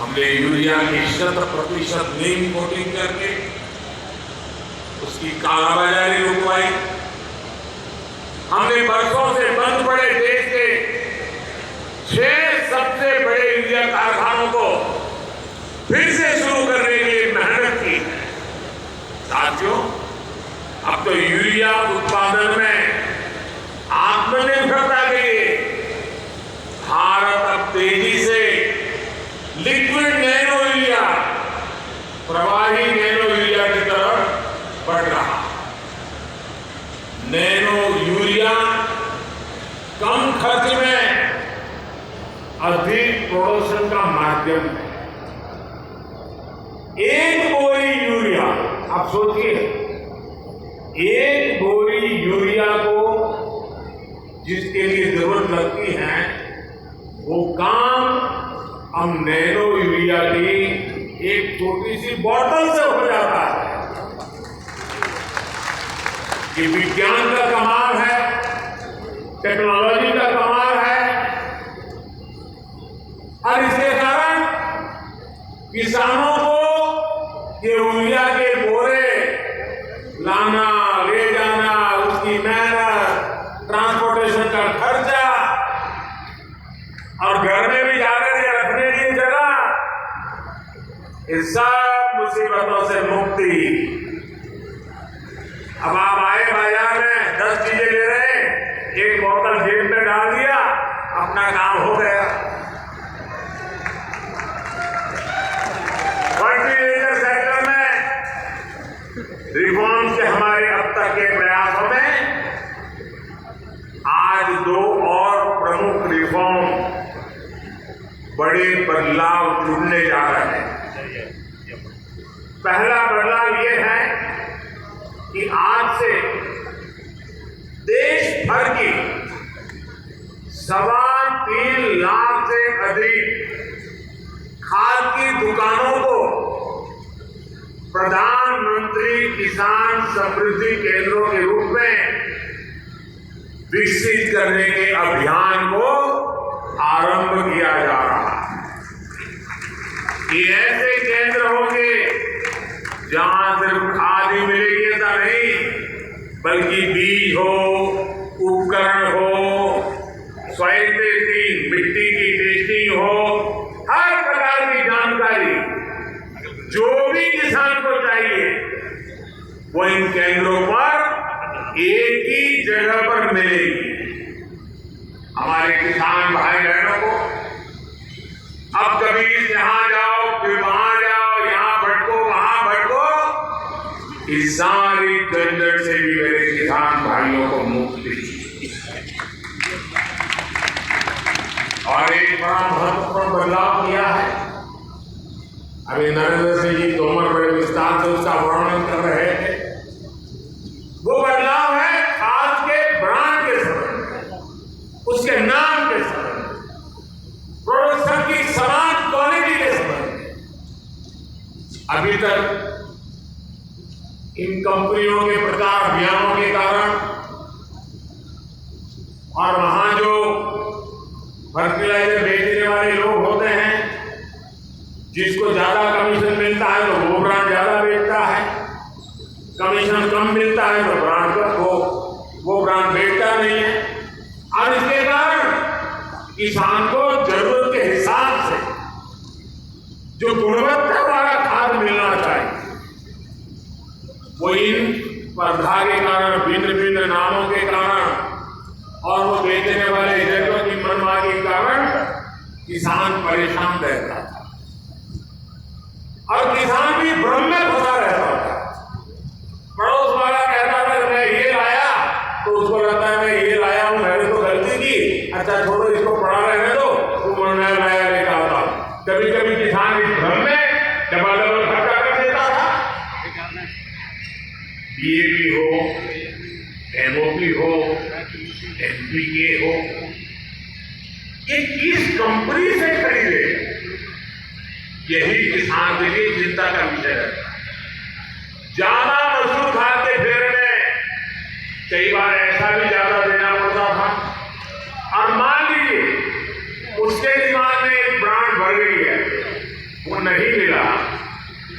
हमने यूरिया की 100% नीम कोटिंग करके उसकी कालाबाजारी रुकवाई। हमने बरसों से बंद पड़े देश के 6 सबसे बड़े यूरिया कारखानों को फिर से शुरू करने के लिए मेहनत की है। साथियों, अब तो यूरिया उत्पादन में आत्मनिर्भरता के लिए भारत अब तेजी से लिक्विड नैनो यूरिया, प्रवाही नैनो यूरिया की तरफ बढ़ रहा है। नैनो यूरिया कम खर्च में अधिक प्रोडक्शन का माध्यम है। एक बोरी यूरिया, आप सोचिए, एक बोरी यूरिया को जिसके लिए जरूरत लगती है वो काम हम नैनो यूरिया की एक छोटी सी बोतल से हो जाता है। ये विज्ञान का कमाल है, टेक्नोलॉजी का कमाल है, और इसके कारण किसानों को ये यूरिया के बोरे लाना, ले जाना, उसकी मेहनत, ट्रांसपोर्टेशन का खर्चा और घर में भी जाकर के रखने की जगह, इस सब मुसीबतों से मुक्ति। अब आप आए बाजार में 10 चीजें ले रहे हैं, एक बोतल जेब में डाल दिया, अपना काम हो गया। फर्टिलाइजर सेक्टर में रिफॉर्म से हमारे अब तक के प्रयासों में आज 2 और प्रमुख रिफॉर्म बड़े बदलाव जुड़ने जा रहे हैं। पहला बदलाव यह है कि आज से देश भर की 3.25 लाख से अधिक खाद की दुकानों को प्रधानमंत्री किसान समृद्धि केंद्रों के रूप में विकसित करने के अभियान को आरंभ किया जा रहा है। ये ऐसे केंद्र होंगे जहां सिर्फ खाद ही मिलेगी ऐसा नहीं, बल्कि बीज हो, उपकरण हो, सॉइल टेस्टिंग, मिट्टी की टेस्टिंग हो, हर प्रकार की जानकारी जो भी किसान को चाहिए वो इन केंद्रों पर एक ही जगह पर मिलेगी। हमारे किसान भाई बहनों को अब कभी यहां जाओ, फिर वहां जाओ, यहां भटको, वहां भटको, इस सारी झंझट से भी मेरे किसान भाइयों को मुक्ति। और एक बड़ा महत्वपूर्ण बदलाव किया है, अभी नरेंद्र सिंह जी तोमर बड़े विस्तार से उसका वर्णन कर रहे थे। वो बदलाव है खाद के ब्रांड के संबंध, उसके नाम के संबंध, प्रोडक्शन की समान क्वालिटी के संबंध। अभी तक इन कंपनियों के प्रचार अभियानों के कारण और वहां जो फर्टिलाइजर बेचने वाले लोग होते हैं, जिसको ज्यादा कमीशन मिलता है तो वो ब्रांड ज्यादा बेचता है, कमीशन कम मिलता है तो ब्रांड वो ब्रांड बेचता नहीं है। और इसके कारण किसान को जरूरत के हिसाब से जो गुणवत्ता वाला खाद मिलना चाहिए, वो इन स्पर्धा के कारण, भिन्न भिन्न नामों के कारण और वो बेचने वाले एजेंटों की मनमानी के कारण किसान परेशान रहता था और किसान भी भ्रम में फंसा रहता था। पड़ोस वाला कहता था मैं ये लाया, तो उसको लगता है मैं ये लाया हूं, मैंने तो गलती की, अच्छा छोड़ो इसको पड़ा रहने दो, तुम मैं लाया लेकर आता। कभी कभी किसान इस भ्रम में डबल खर्चा कर देता था। डीएपी हो, एमओपी हो, एनपीके हो, ये किस कंपनी से खरीदे, यही किसान के लिए चिंता का विषय है। ज्यादा मजदूर खाद के फेरे में कई बार ऐसा भी ज्यादा देना पड़ता था, और मान लीजिए उसके दिमाग में एक ब्रांड भर गई है, नहीं मिला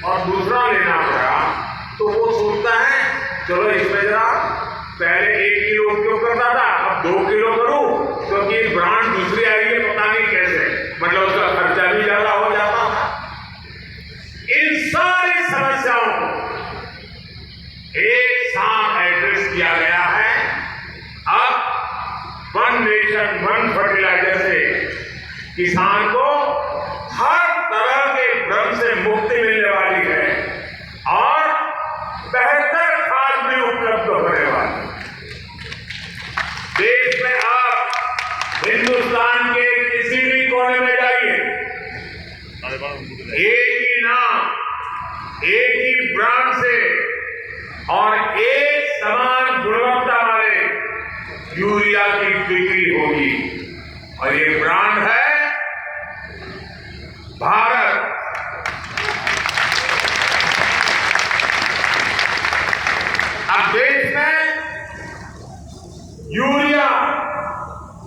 और दूसरा लेना पड़ा तो वो सोचता है चलो इसमें जरा पहले 1 किलो उपयोग करता था अब 2 किलो करूं क्योंकि ब्रांड दूसरी आई है पता नहीं कैसे, मतलब उसका खर्चा भी ज्यादा हो जाता था। इन सारी समस्याओं को एक साथ एड्रेस किया गया है। अब वन नेशन वन फर्टिलाइजर से किसान को हर तरह के भ्रम से मुक्ति मिलने वाली है और बेहतर खाद भी उपलब्ध होने वाली है। देश में आप हिंदुस्तान के किसी भी कोने में जाइए, एक ही नाम, एक ही ब्रांड से और एक समान गुणवत्ता वाले यूरिया की बिक्री होगी और ये ब्रांड है भारत। अब देश में यूरिया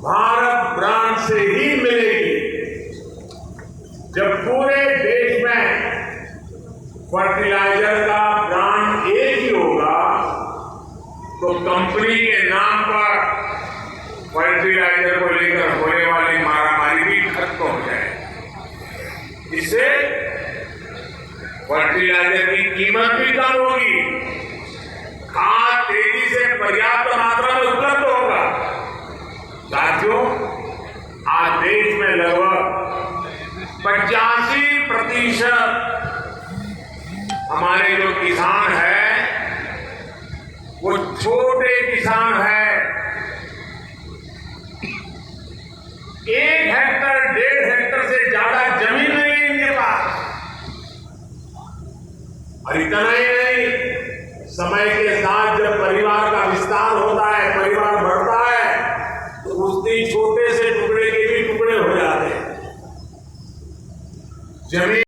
भारत ब्रांड से ही मिलेगी। जब पूरे देश में फर्टिलाइजर का ब्रांड एक ही होगा तो कंपनी के नाम पर फर्टिलाइजर को लेकर होने वाली मारामारी भी खत्म हो जाएगी। इससे फर्टिलाइजर की कीमत भी कम होगी, खाद तेजी से पर्याप्त मात्रा में उपलब्ध होगा। साथियों, आज देश में लगभग 85% हमारे जो किसान हैं वो छोटे किसान हैं। 1 हेक्टर 1.5 हेक्टर से ज्यादा जमीन नहीं है इनके पास। और इतना ही नहीं, समय के साथ जब परिवार का विस्तार होता है, परिवार बढ़ता है तो उसी छोटे से टुकड़े के भी टुकड़े हो जाते हैं। जमीन